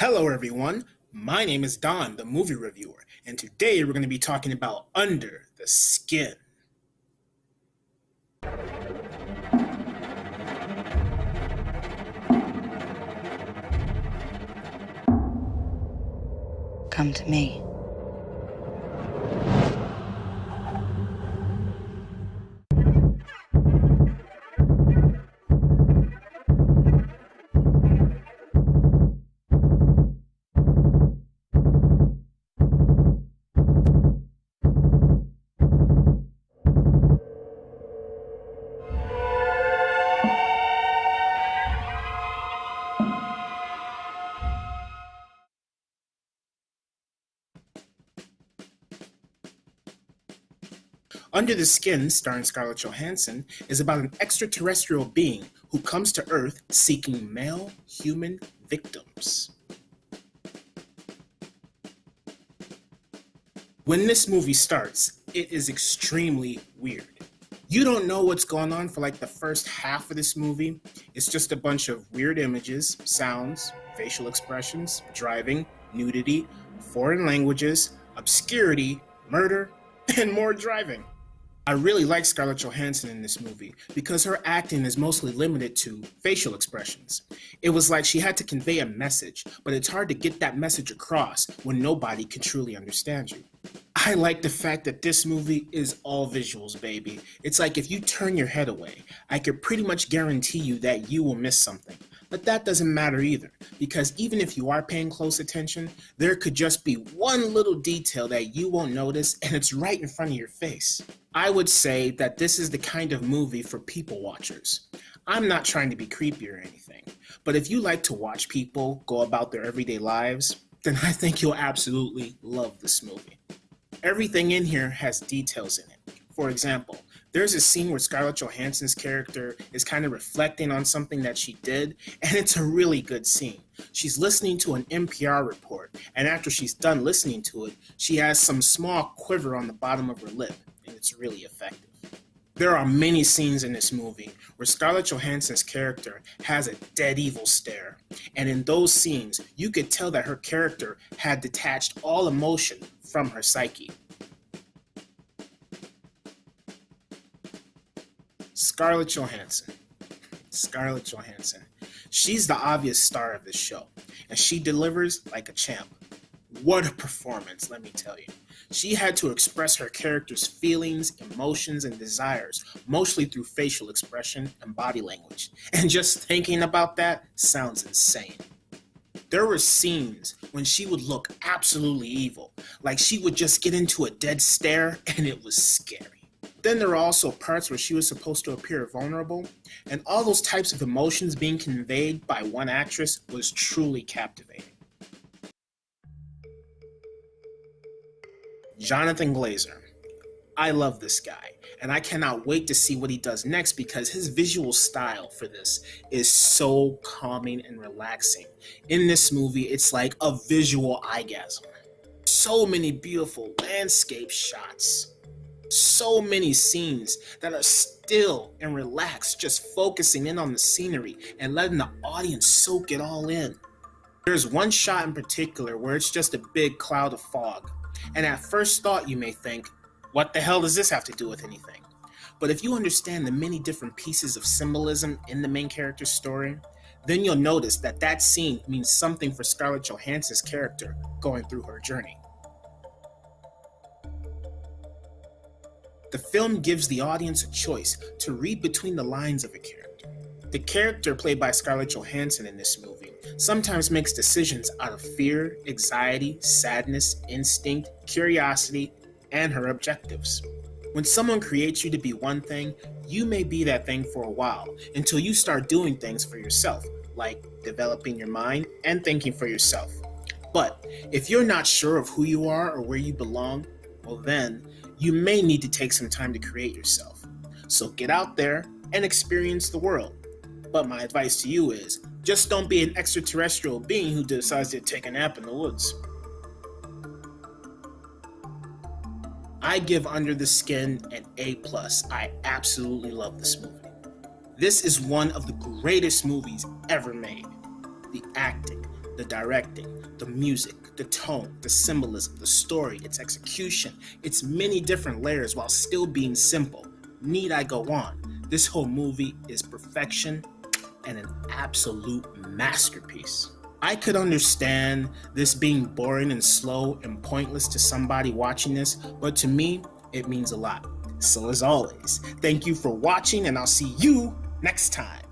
Hello, everyone. My name is Don, the movie reviewer, and today we're going to be talking about Under the Skin. Come to me. Under the Skin, starring Scarlett Johansson, is about an extraterrestrial being who comes to Earth seeking male human victims. When this movie starts, it is extremely weird. You don't know what's going on for like the first half of this movie. It's just a bunch of weird images, sounds, facial expressions, driving, nudity, foreign languages, obscurity, murder, and more driving. I really like Scarlett Johansson in this movie because her acting is mostly limited to facial expressions. It was like she had to convey a message, but it's hard to get that message across when nobody can truly understand you. I like the fact that this movie is all visuals, baby. It's like if you turn your head away, I could pretty much guarantee you that you will miss something. But that doesn't matter either, because even if you are paying close attention, there could just be one little detail that you won't notice, and it's right in front of your face. I would say that this is the kind of movie for people watchers. I'm not trying to be creepy or anything, but if you like to watch people go about their everyday lives, then I think you'll absolutely love this movie. Everything in here has details in it. For example, there's a scene where Scarlett Johansson's character is kind of reflecting on something that she did, and it's a really good scene. She's listening to an NPR report, and after she's done listening to it, she has some small quiver on the bottom of her lip, and it's really effective. There are many scenes in this movie where Scarlett Johansson's character has a dead evil stare, and in those scenes, you could tell that her character had detached all emotion from her psyche. Scarlett Johansson. Scarlett Johansson. She's the obvious star of this show, and she delivers like a champ. What a performance, let me tell you. She had to express her character's feelings, emotions, and desires, mostly through facial expression and body language. And just thinking about that sounds insane. There were scenes when she would look absolutely evil, like she would just get into a dead stare, and it was scary. Then there were also parts where she was supposed to appear vulnerable, and all those types of emotions being conveyed by one actress was truly captivating. Jonathan Glazer. I love this guy, and I cannot wait to see what he does next because his visual style for this is so calming and relaxing. In this movie, it's like a visual orgasm. So many beautiful landscape shots. So many scenes that are still and relaxed, just focusing in on the scenery and letting the audience soak it all in. There's one shot in particular where it's just a big cloud of fog, and at first thought you may think, what the hell does this have to do with anything? But if you understand the many different pieces of symbolism in the main character's story, then you'll notice that that scene means something for Scarlett Johansson's character going through her journey. The film gives the audience a choice to read between the lines of a character. The character played by Scarlett Johansson in this movie sometimes makes decisions out of fear, anxiety, sadness, instinct, curiosity, and her objectives. When someone creates you to be one thing, you may be that thing for a while until you start doing things for yourself, like developing your mind and thinking for yourself. But if you're not sure of who you are or where you belong, well then, you may need to take some time to create yourself. So get out there and experience the world. But my advice to you is, just don't be an extraterrestrial being who decides to take a nap in the woods. I give Under the Skin an A+. I absolutely love this movie. This is one of the greatest movies ever made. The acting, The directing, the music, the tone, the symbolism, the story, its execution, its many different layers while still being simple. Need I go on? This whole movie is perfection and an absolute masterpiece. I could understand this being boring and slow and pointless to somebody watching this, but to me, it means a lot. So as always, thank you for watching, and I'll see you next time.